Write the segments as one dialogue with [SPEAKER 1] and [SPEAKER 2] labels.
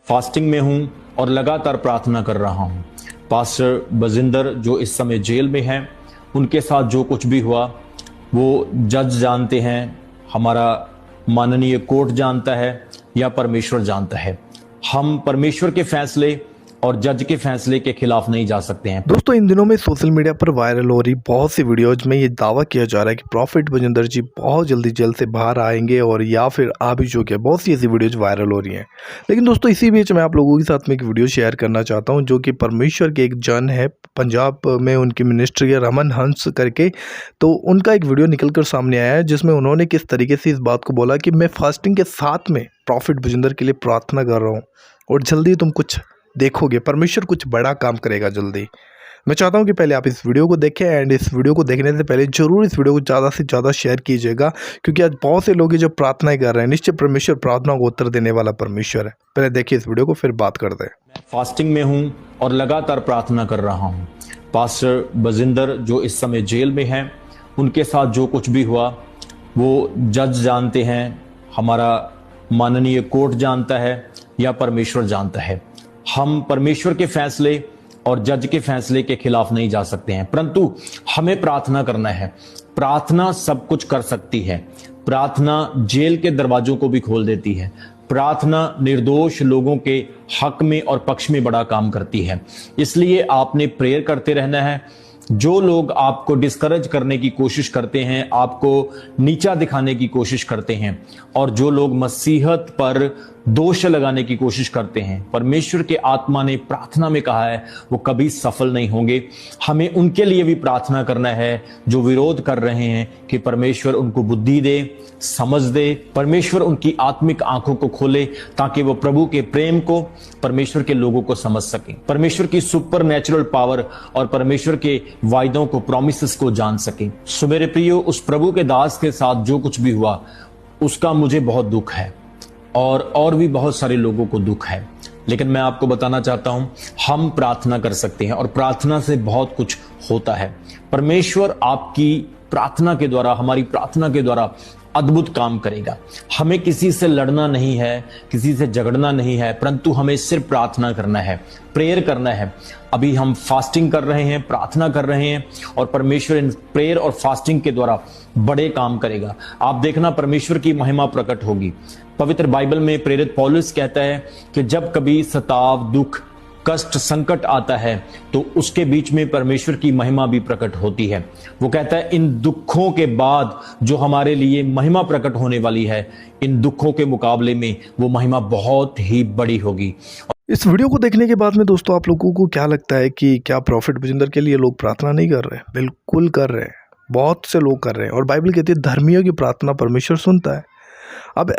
[SPEAKER 1] Fasting में हूं और लगातार प्रार्थना कर रहा हूं। पास्टर बजिंदर जो इस समय जेल में हैं, उनके साथ जो कुछ भी हुआ वो जज जानते हैं, हमारा माननीय कोर्ट जानता है या परमेश्वर जानता है। हम परमेश्वर के फैसले और जज के फैसले के खिलाफ नहीं जा सकते हैं।
[SPEAKER 2] दोस्तों, इन दिनों में सोशल मीडिया पर वायरल हो रही बहुत सी वीडियोज में ये दावा किया जा रहा है कि प्रॉफिट बजिंदर जी बहुत जल्दी जेल से बाहर आएंगे और या फिर आ भी चुके हैं। बहुत सी ऐसी वीडियोज वायरल हो रही हैं। लेकिन दोस्तों, इसी बीच मैं आप लोगों के साथ में एक वीडियो शेयर करना चाहता हूं जो कि परमेश्वर के एक जन है, पंजाब में उनकी मिनिस्ट्री है रमन हंस करके। तो उनका एक वीडियो निकल कर सामने आया है जिसमें उन्होंने किस तरीके से इस बात को बोला कि मैं फास्टिंग के साथ में प्रॉफिट बजिंदर के लिए प्रार्थना कर रहा हूँ और जल्दी तुम कुछ देखोगे, परमेश्वर कुछ बड़ा काम करेगा जल्दी। मैं चाहता हूं कि पहले आप इस वीडियो को देखें एंड इस वीडियो को देखने से पहले जरूर इस वीडियो को ज़्यादा से ज़्यादा शेयर कीजिएगा, क्योंकि आज बहुत से लोग जो प्रार्थनाएं कर रहे हैं, निश्चय परमेश्वर प्रार्थना को उत्तर देने वाला परमेश्वर है। पहले देखिए इस वीडियो को, फिर बात करते हैं।
[SPEAKER 1] मैं फास्टिंग में हूं और लगातार प्रार्थना कर रहा हूं। पास्टर बजिंदर जो इस समय जेल में हैं, उनके साथ जो कुछ भी हुआ वो जज जानते हैं, हमारा माननीय कोर्ट जानता है या परमेश्वर जानता है। हम परमेश्वर के फैसले और जज के फैसले के खिलाफ नहीं जा सकते हैं, परंतु हमें प्रार्थना करना है। प्रार्थना सब कुछ कर सकती है। प्रार्थना जेल के दरवाजों को भी खोल देती है। प्रार्थना निर्दोष लोगों के हक में और पक्ष में बड़ा काम करती है। इसलिए आपने प्रेयर करते रहना है। जो लोग आपको डिस्करेज करने की कोशिश करते हैं, आपको नीचा दिखाने की कोशिश करते हैं और जो लोग मसीहत पर दोष लगाने की कोशिश करते हैं, परमेश्वर के आत्मा ने प्रार्थना में कहा है वो कभी सफल नहीं होंगे। हमें उनके लिए भी प्रार्थना करना है जो विरोध कर रहे हैं कि परमेश्वर उनको बुद्धि दे, समझ दे, परमेश्वर उनकी आत्मिक आंखों को खोले ताकि वो प्रभु के प्रेम को, परमेश्वर के लोगों को समझ सकें, परमेश्वर की सुपर नेचुरल पावर और परमेश्वर के वायदों को, प्रोमिसेस को जान सकें। सो मेरे प्रियो, उस प्रभु के दास के साथ जो कुछ भी हुआ उसका मुझे बहुत दुख है और भी बहुत सारे लोगों को दुख है। लेकिन मैं आपको बताना चाहता हूं, हम प्रार्थना कर सकते हैं और प्रार्थना से बहुत कुछ होता है। परमेश्वर आपकी प्रार्थना के द्वारा, हमारी प्रार्थना के द्वारा अद्भुत काम करेगा। हमें किसी से लड़ना नहीं है, किसी से झगड़ना नहीं है, परंतु हमें सिर्फ प्रार्थना करना है, प्रेयर करना है। अभी हम फास्टिंग कर रहे हैं, प्रार्थना कर रहे हैं और परमेश्वर इन प्रेयर और फास्टिंग के द्वारा बड़े काम करेगा। आप देखना, परमेश्वर की महिमा प्रकट होगी। पवित्र बाइबल में प्रेरित पौलुस कहता है कि जब कभी सताव, दुख, कष्ट, संकट आता है तो उसके बीच में परमेश्वर की महिमा भी प्रकट होती है। वो कहता है इन दुखों के बाद जो हमारे लिए महिमा प्रकट होने वाली है, इन दुखों के मुकाबले में वो महिमा बहुत ही बड़ी होगी।
[SPEAKER 2] इस वीडियो को देखने के बाद में दोस्तों, आप लोगों को क्या लगता है कि क्या प्रॉफिट बजिंदर के लिए लोग प्रार्थना नहीं कर रहे हैं? बिल्कुल कर रहे हैं, बहुत से लोग कर रहे हैं। और बाइबल कहती है धर्मियों की प्रार्थना परमेश्वर सुनता है।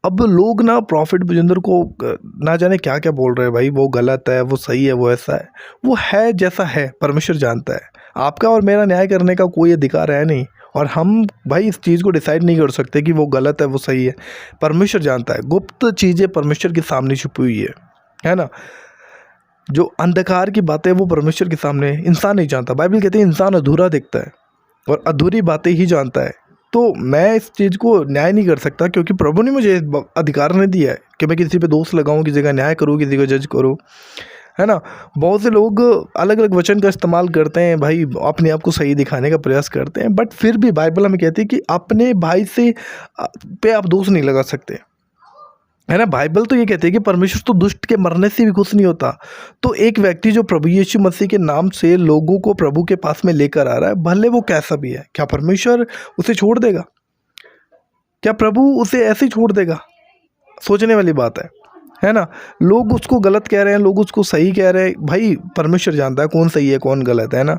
[SPEAKER 2] अब लोग ना प्रॉफिट बजिंदर को ना जाने क्या क्या बोल रहे हैं, भाई वो गलत है, वो सही है, वो ऐसा है। वो है जैसा है, परमेश्वर जानता है। आपका और मेरा न्याय करने का कोई अधिकार है नहीं, और हम भाई इस चीज़ को डिसाइड नहीं कर सकते कि वो गलत है, वो सही है। परमेश्वर जानता है। गुप्त चीज़ें परमेश्वर के सामने छुपी हुई है ना। जो अंधकार की बातें वो परमेश्वर के सामने इंसान नहीं जानता। बाइबल कहती है इंसान अधूरा दिखता है और अधूरी बातें ही जानता है। तो मैं इस चीज़ को न्याय नहीं कर सकता, क्योंकि प्रभु ने मुझे अधिकार नहीं दिया है कि मैं किसी पे दोष लगाऊं, किसी का न्याय करूं, किसी को जज करूं, है ना। बहुत से लोग अलग अलग वचन का इस्तेमाल करते हैं, भाई अपने आप को सही दिखाने का प्रयास करते हैं, बट फिर भी बाइबल हमें कहती है कि अपने भाई से पे आप दोष नहीं लगा सकते, है ना। बाइबल तो ये कहती है कि परमेश्वर तो दुष्ट के मरने से भी खुश नहीं होता। तो एक व्यक्ति जो प्रभु यीशु मसीह के नाम से लोगों को प्रभु के पास में लेकर आ रहा है, भले वो कैसा भी है, क्या परमेश्वर उसे छोड़ देगा? क्या प्रभु उसे ऐसे ही छोड़ देगा? सोचने वाली बात है ना। लोग उसको गलत कह रहे हैं, लोग उसको सही कह रहे हैं। भाई परमेश्वर जानता है कौन सही है कौन गलत है ना।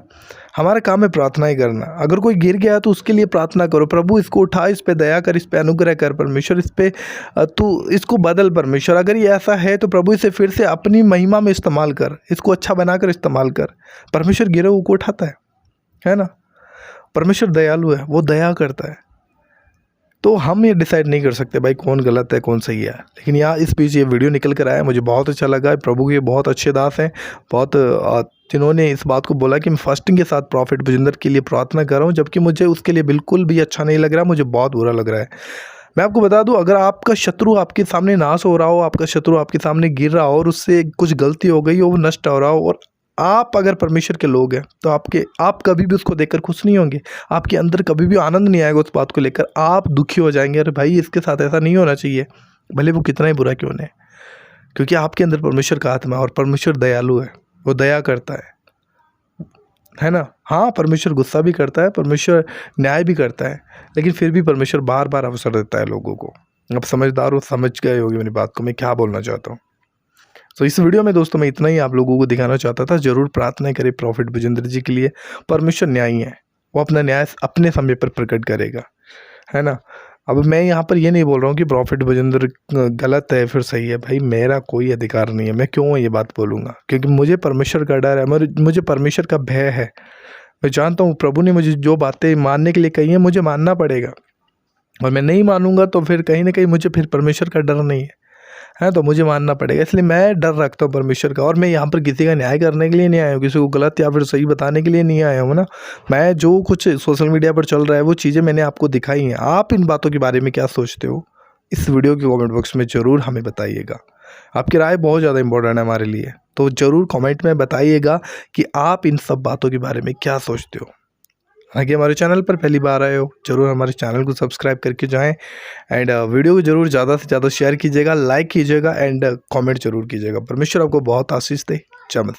[SPEAKER 2] हमारा काम है प्रार्थना ही करना। अगर कोई गिर गया तो उसके लिए प्रार्थना करो, प्रभु इसको उठा, इस पे दया कर, इस पे अनुग्रह कर परमेश्वर, इस पे तू इसको बदल परमेश्वर। अगर ये ऐसा है तो प्रभु इसे फिर से अपनी महिमा में इस्तेमाल कर, इसको अच्छा बनाकर इस्तेमाल कर। परमेश्वर गिरे हुए को उठाता है ना। परमेश्वर दयालु है, वो दया करता है। तो हम ये डिसाइड नहीं कर सकते भाई कौन गलत है कौन सही है। लेकिन यहाँ इस बीच ये वीडियो निकल कर आया, मुझे बहुत अच्छा लगा। प्रभु के बहुत अच्छे दास हैं, बहुत जिन्होंने इस बात को बोला कि मैं फास्टिंग के साथ प्रॉफिट बजिंदर के लिए प्रार्थना कर रहा हूँ, जबकि मुझे उसके लिए बिल्कुल भी अच्छा नहीं लग रहा, मुझे बहुत बुरा लग रहा है। मैं आपको बता दूं, अगर आपका शत्रु आपके सामने नाश हो रहा हो, आपका शत्रु आपके सामने गिर रहा हो और उससे कुछ गलती हो गई हो, वो नष्ट हो रहा हो, और आप अगर परमेश्वर के लोग हैं तो आप कभी भी उसको देखकर खुश नहीं होंगे। आपके अंदर कभी भी आनंद नहीं आएगा उस बात को लेकर। आप दुखी हो जाएंगे, अरे भाई इसके साथ ऐसा नहीं होना चाहिए, भले वो कितना ही बुरा क्यों नहीं। क्योंकि आपके अंदर परमेश्वर का आत्मा है और परमेश्वर दयालु है, वो दया करता है ना। हाँ, परमेश्वर गुस्सा भी करता है, परमेश्वर न्याय भी करता है, लेकिन फिर भी परमेश्वर बार बार अवसर देता है लोगों को। अब समझदार हो, समझ गए होगी मेरी बात को, मैं क्या बोलना चाहता हूँ। तो इस वीडियो में दोस्तों मैं इतना ही आप लोगों को दिखाना चाहता था। ज़रूर प्रार्थना करें प्रॉफिट भुजिंदर जी के लिए। परमेश्वर न्यायी है, वो अपना न्याय अपने समय पर प्रकट करेगा, है ना। अब मैं यहाँ पर ये नहीं बोल रहा हूँ कि प्रॉफिट भुजिंदर गलत है फिर सही है, भाई मेरा कोई अधिकार नहीं है, मैं क्यों ये बात बोलूँगा, क्योंकि मुझे परमेश्वर का डर है, मुझे परमेश्वर का भय है। मैं जानता हूँ प्रभु ने मुझे जो बातें मानने के लिए कही हैं मुझे मानना पड़ेगा, और मैं नहीं मानूंगा तो फिर कहीं ना कहीं मुझे फिर परमेश्वर का डर नहीं है, तो मुझे मानना पड़ेगा। इसलिए मैं डर रखता हूँ परमेश्वर का, और मैं यहाँ पर किसी का न्याय करने के लिए नहीं आया हूँ, किसी को गलत या फिर सही बताने के लिए नहीं आया हूँ ना। मैं जो कुछ सोशल मीडिया पर चल रहा है वो चीज़ें मैंने आपको दिखाई हैं। आप इन बातों के बारे में क्या सोचते हो, इस वीडियो के कमेंट बॉक्स में ज़रूर हमें बताइएगा। आपकी राय बहुत ज़्यादा इंपॉर्टेंट है हमारे लिए, तो ज़रूर कमेंट में बताइएगा कि आप इन सब बातों के बारे में क्या सोचते हो। आगे हमारे चैनल पर पहली बार आए हो, ज़रूर हमारे चैनल को सब्सक्राइब करके जाएं, एंड वीडियो को ज़रूर ज़्यादा से ज़्यादा शेयर कीजिएगा, लाइक कीजिएगा, एंड कमेंट जरूर कीजिएगा। परमेश्वर आपको बहुत आशीष दे। जय मसीह।